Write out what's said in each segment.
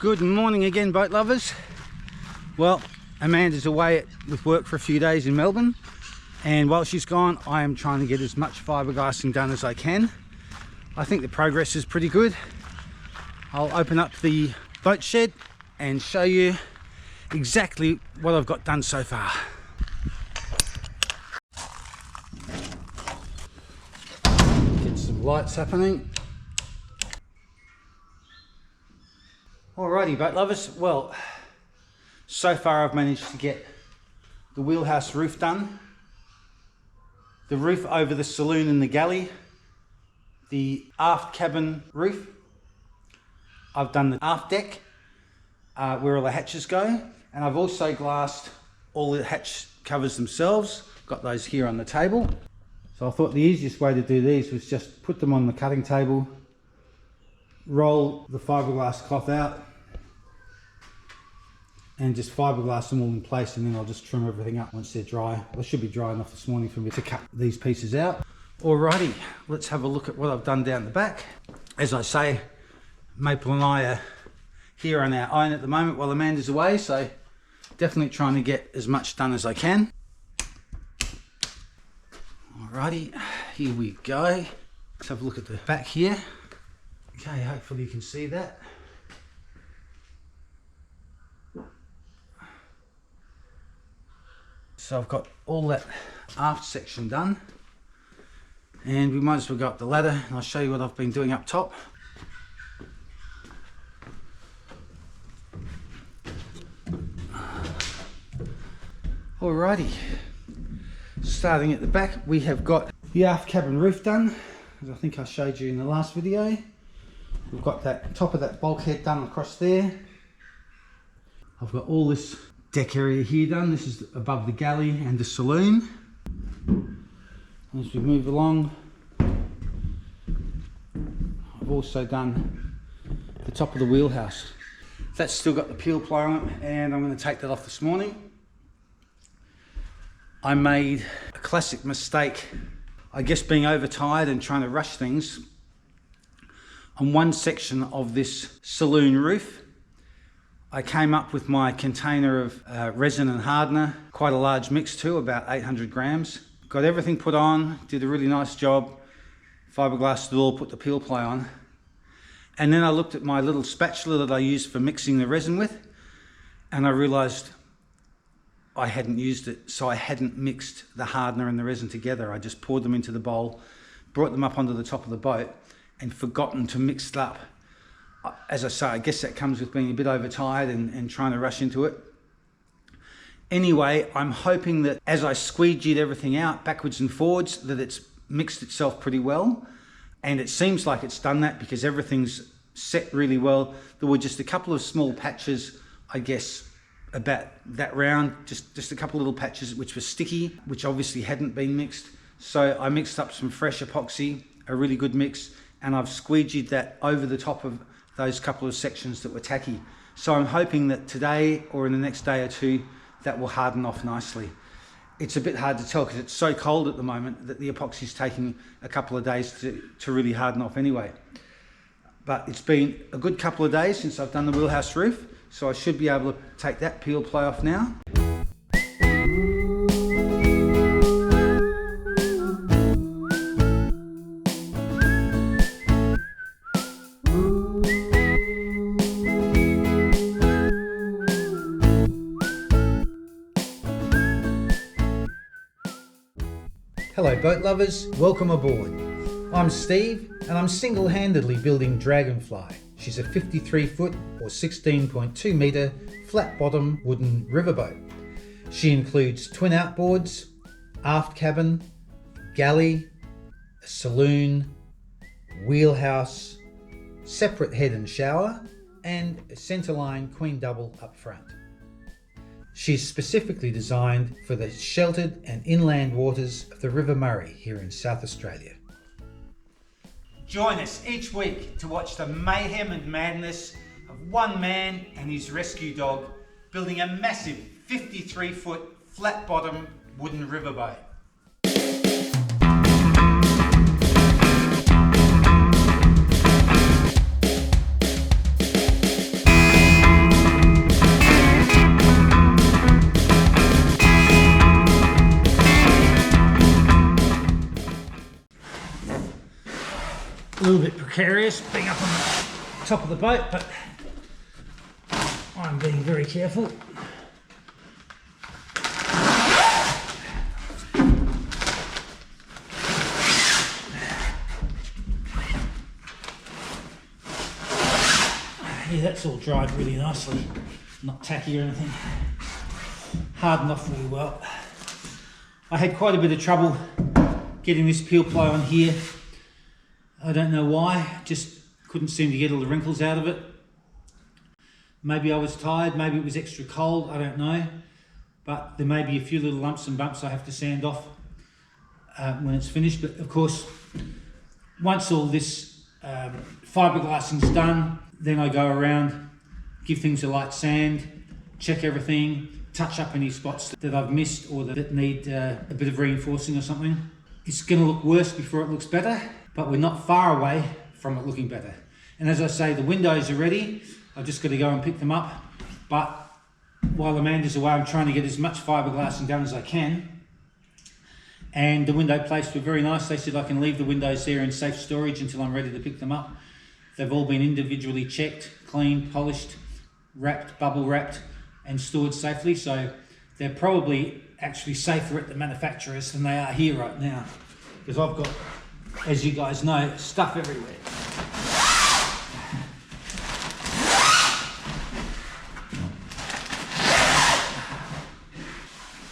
Good morning again, boat lovers. Well, Amanda's away with work for a few days in Melbourne, and while she's gone I am trying to get as much fiberglassing done as I can. I think the progress is pretty good. I'll open up the boat shed and show you exactly what I've got done so far. Get some lights happening. Alrighty, boat lovers, well, so far I've managed to get the wheelhouse roof done, the roof over the saloon and the galley, the aft cabin roof. I've done the aft deck where all the hatches go, and I've also glassed all the hatch covers themselves. Got those here on the table. So I thought the easiest way to do these was just put them on the cutting table, roll the fiberglass cloth out and just fiberglass them all in place, and then I'll just trim everything up once they're dry. Well, they should be dry enough this morning for me to cut these pieces out. Alrighty, let's have a look at what I've done down the back. As I say, Maple and I are here on our own at the moment while Amanda's away, so definitely trying to get as much done as I can. Alrighty, here we go. Let's have a look at the back here. Okay, hopefully you can see that. So I've got all that aft section done, and we might as well go up the ladder and I'll show you what I've been doing up top. Alrighty, starting at the back, we have got the aft cabin roof done, as I think I showed you in the last video. We've got that top of that bulkhead done across there. I've got all this deck area here done. This is above the galley and the saloon. As we move along, I've also done the top of the wheelhouse. That's still got the peel ply on it, and I'm going to take that off this morning. I made a classic mistake, I guess, being overtired and trying to rush things. On one section of this saloon roof, I came up with my container of resin and hardener, quite a large mix too, about 800 grams. Got everything put on, did a really nice job, fiberglassed it all, put the peel ply on. And then I looked at my little spatula that I used for mixing the resin with, and I realized I hadn't used it, so I hadn't mixed the hardener and the resin together. I just poured them into the bowl, brought them up onto the top of the boat, and forgotten to mix it up. As I say, I guess that comes with being a bit overtired and trying to rush into it. Anyway, I'm hoping that as I squeegeed everything out backwards and forwards, that it's mixed itself pretty well. And it seems like it's done that because everything's set really well. There were just a couple of small patches, I guess, about that round, just a couple of little patches which were sticky, which obviously hadn't been mixed. So I mixed up some fresh epoxy, a really good mix, and I've squeegeed that over the top of those couple of sections that were tacky. So I'm hoping that today or in the next day or two that will harden off nicely. It's a bit hard to tell because it's so cold at the moment that the epoxy is taking a couple of days to really harden off anyway. But it's been a good couple of days since I've done the wheelhouse roof, so I should be able to take that peel ply off now. Hello boat lovers, welcome aboard. I'm Steve and I'm single-handedly building Dragonfly. She's a 53 foot or 16.2 metre flat bottom wooden riverboat. She includes twin outboards, aft cabin, galley, a saloon, wheelhouse, separate head and shower, and a centerline queen double up front. She's specifically designed for the sheltered and inland waters of the River Murray here in South Australia. Join us each week to watch the mayhem and madness of one man and his rescue dog building a massive 53 foot flat bottom wooden riverboat. precarious being up on the top of the boat, but I'm being very careful. Yeah, that's all dried really nicely, not tacky or anything. Hardened off really well. I had quite a bit of trouble getting this peel ply on here. I don't know why, just couldn't seem to get all the wrinkles out of it. Maybe I was tired, maybe it was extra cold, I don't know. But there may be a few little lumps and bumps I have to sand off when it's finished. But of course, once all this fiberglassing's done, then I go around, give things a light sand, check everything, touch up any spots that I've missed or that need a bit of reinforcing or something. It's going to look worse before it looks better, but we're not far away from it looking better. And as I say, the windows are ready. I've just got to go and pick them up. But while Amanda's away, I'm trying to get as much fiberglassing done as I can. And the window plates were very nice. They said I can leave the windows there in safe storage until I'm ready to pick them up. They've all been individually checked, cleaned, polished, wrapped, bubble wrapped, and stored safely. So they're probably actually safer at the manufacturers than they are here right now. Because I've got, as you guys know, stuff everywhere.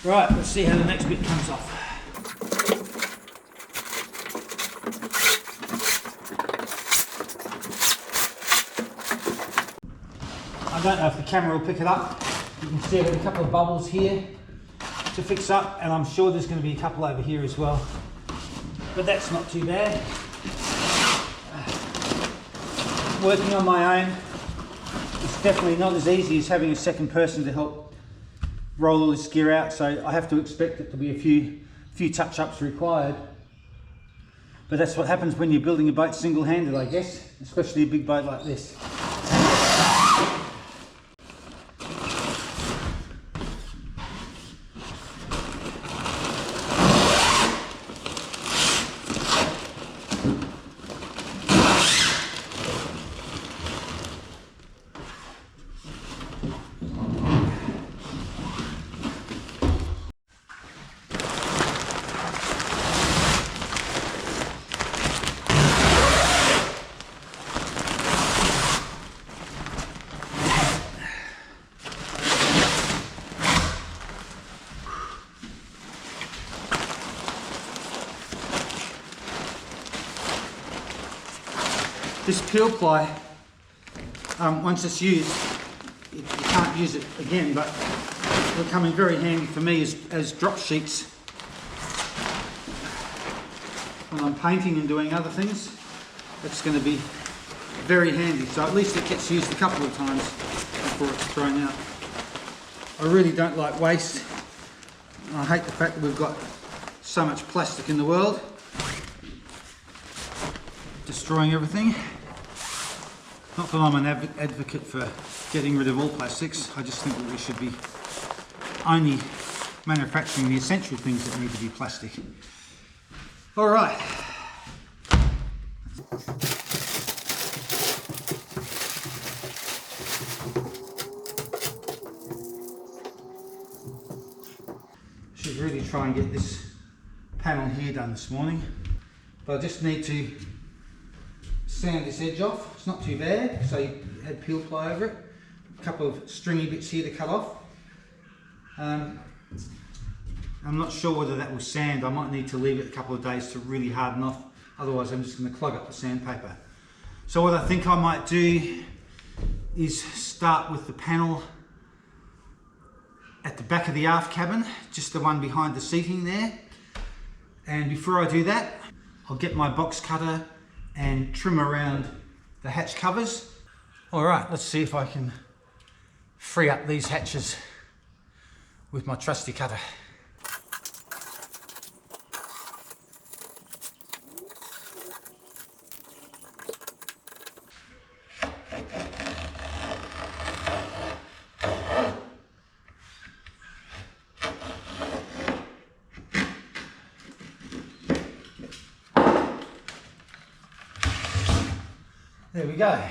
Right, let's see how the next bit comes off. I don't know if the camera will pick it up. You can see I've got a couple of bubbles here to fix up, and I'm sure there's going to be a couple over here as well. But that's not too bad. Working on my own, it's definitely not as easy as having a second person to help roll all this gear out, so I have to expect it to be a few touch-ups required. But that's what happens when you're building a boat single-handed, I guess, especially a big boat like this. This peel ply, once it's used, you can't use it again, but it'll come in very handy for me as drop sheets when I'm painting and doing other things. It's going to be very handy, so at least it gets used a couple of times before it's thrown out. I really don't like waste. I hate the fact that we've got so much plastic in the world, destroying everything. Not that I'm an advocate for getting rid of all plastics, I just think that we should be only manufacturing the essential things that need to be plastic. Alright. Should really try and get this panel here done this morning, but I just need to sand this edge off. It's not too bad, so you had peel ply over it. A couple of stringy bits here to cut off. I'm not sure whether that will sand. I might need to leave it a couple of days to really harden off, otherwise I'm just going to clog up the sandpaper. So what I think I might do is start with the panel at the back of the aft cabin, just the one behind the seating there. And before I do that, I'll get my box cutter and trim around the hatch covers. All right, let's see if I can free up these hatches with my trusty cutter. There we go.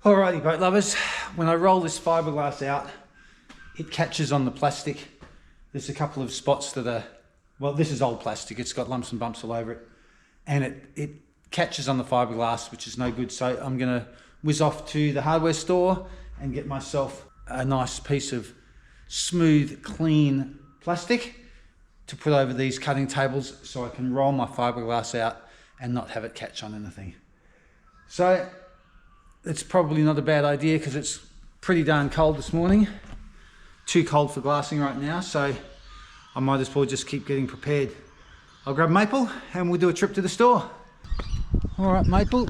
Alrighty boat lovers, when I roll this fiberglass out, it catches on the plastic. There's a couple of spots that are, well, this is old plastic, it's got lumps and bumps all over it, and it catches on the fiberglass, which is no good. So I'm gonna whiz off to the hardware store and get myself a nice piece of smooth, clean plastic to put over these cutting tables so I can roll my fiberglass out and not have it catch on anything. So it's probably not a bad idea because it's pretty darn cold this morning. Too cold for glassing right now, so I might as well just keep getting prepared. I'll grab Maple and we'll do a trip to the store. All right, Maple,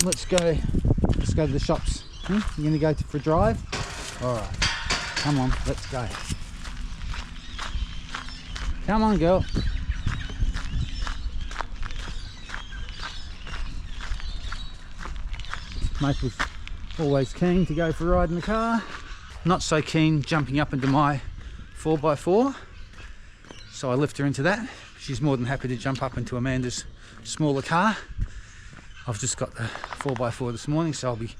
let's go to the shops. You're gonna go for a drive? All right, come on, let's go. Come on, girl. Maple's always keen to go for a ride in the car. Not so keen jumping up into my 4x4. So I lift her into that. She's more than happy to jump up into Amanda's smaller car. I've just got the 4x4 this morning, so I'll be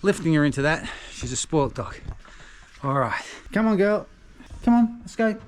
lifting her into that. She's a spoiled dog. All right, come on girl. Come on, let's go.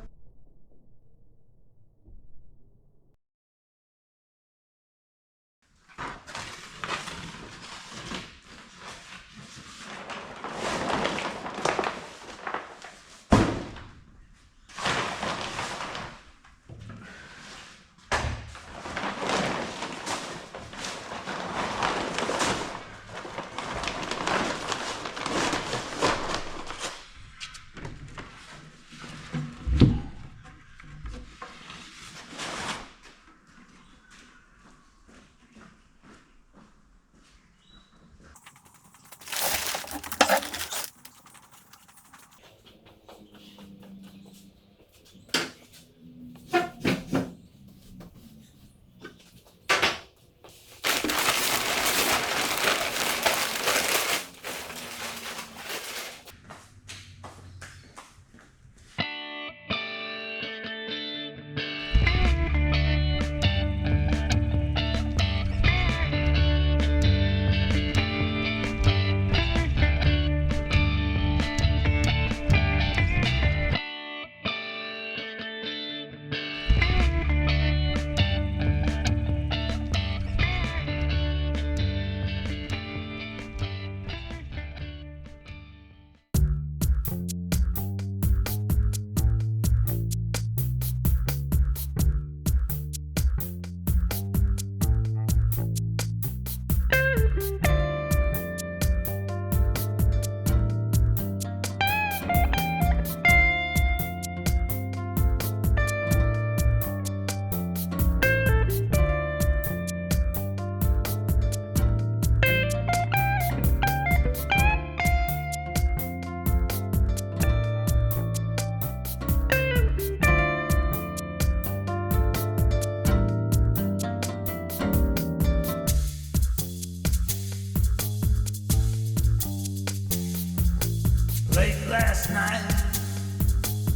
Late last night,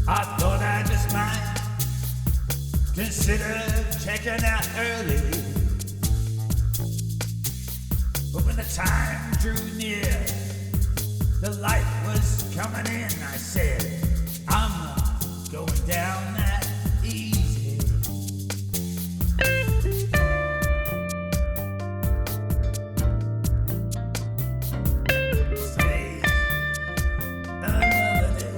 I thought I just might consider checking out early. But when the time drew near, the light was coming in, I said, I'm not going down that easy. Stay another day.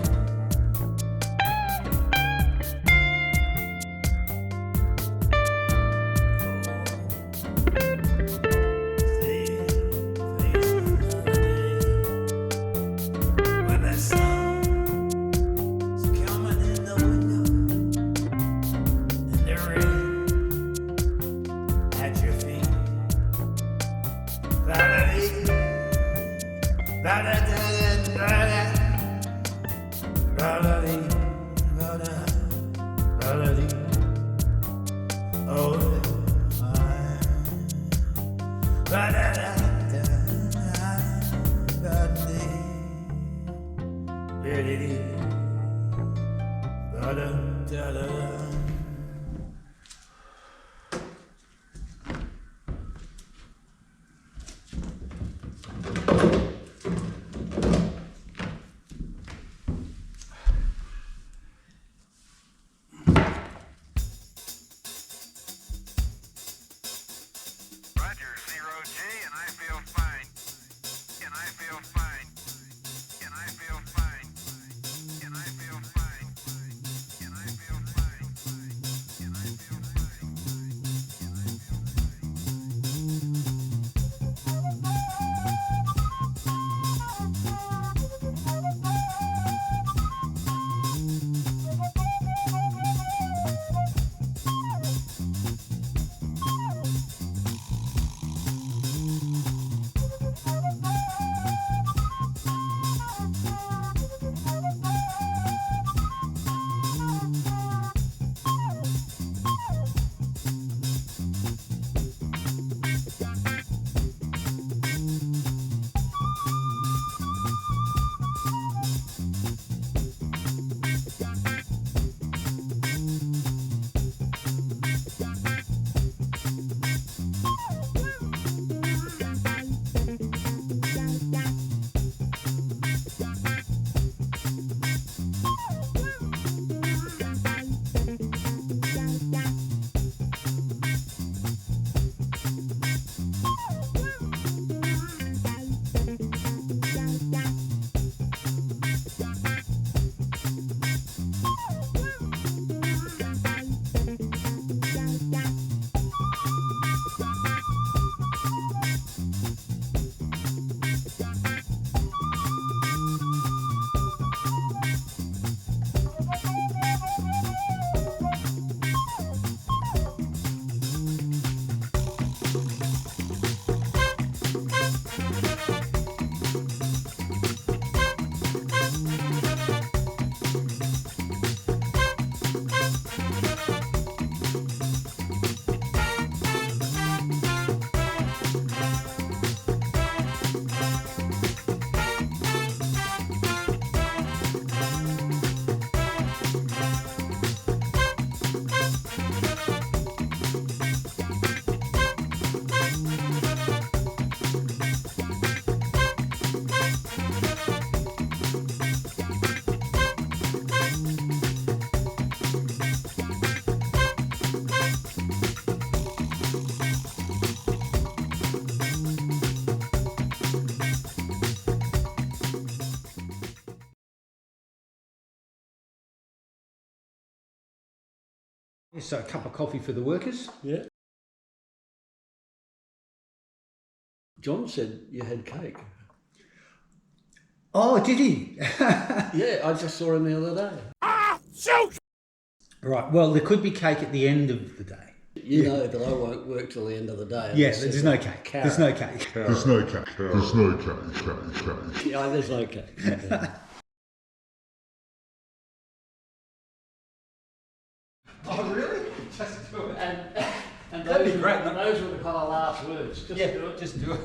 So a cup of coffee for the workers. Yeah. John said you had cake. Oh, did he? Yeah, I just saw him the other day. Ah, shoot! Right, well, there could be cake at the end of the day. You know that I won't work till the end of the day. Yeah, there's no cake. There's no cake. There's no cake. There's no cake. Yeah, there's no cake. Okay. Oh, really? Just do it. And That'd those be great. Those were the kind of last words. Just Yeah, do it. just do it.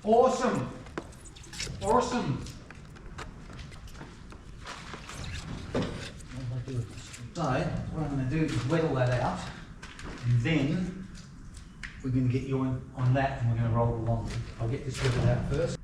Awesome. Awesome. So what I'm going to do is wet all that out, and then we're going to get you on that, and we're going to roll along. I'll get this wetted out first.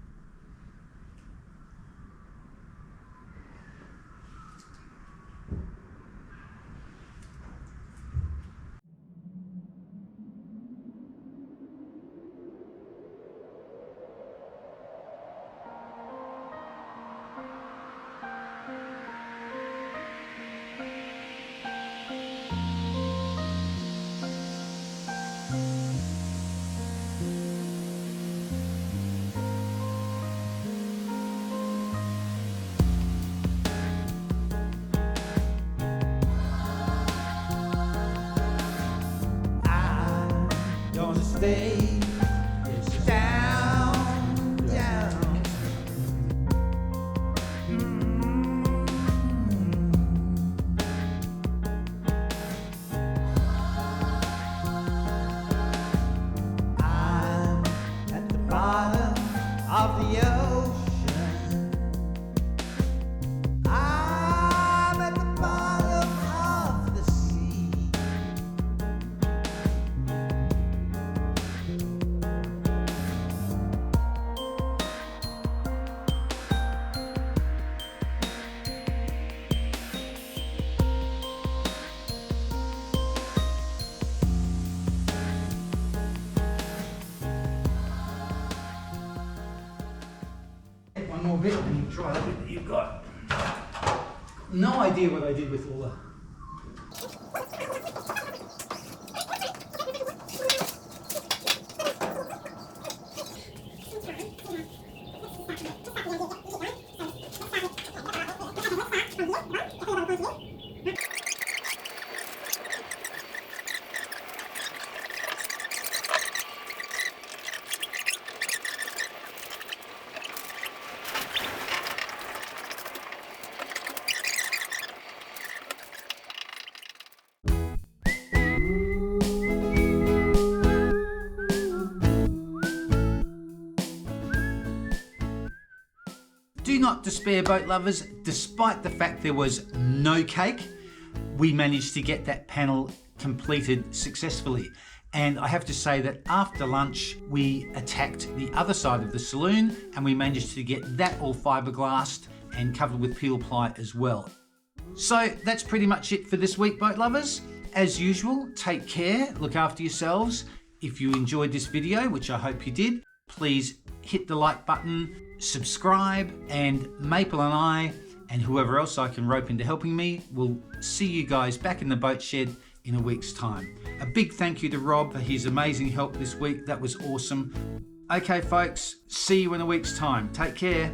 Stay down, down. I'm at the bottom of the ocean. I'm at the bottom of the sea. One more bit and try that bit that you've got. No idea what I did with all the... Do not despair, boat lovers. Despite the fact there was no cake, we managed to get that panel completed successfully. And I have to say that after lunch, we attacked the other side of the saloon and we managed to get that all fiberglassed and covered with peel ply as well. So that's pretty much it for this week, boat lovers. As usual, take care, look after yourselves. If you enjoyed this video, which I hope you did, please hit the like button, subscribe, and Maple and I, and whoever else I can rope into helping me, will see you guys back in the boat shed in a week's time. A big thank you to Rob for his amazing help this week. That was awesome. Okay, folks, see you in a week's time. Take care.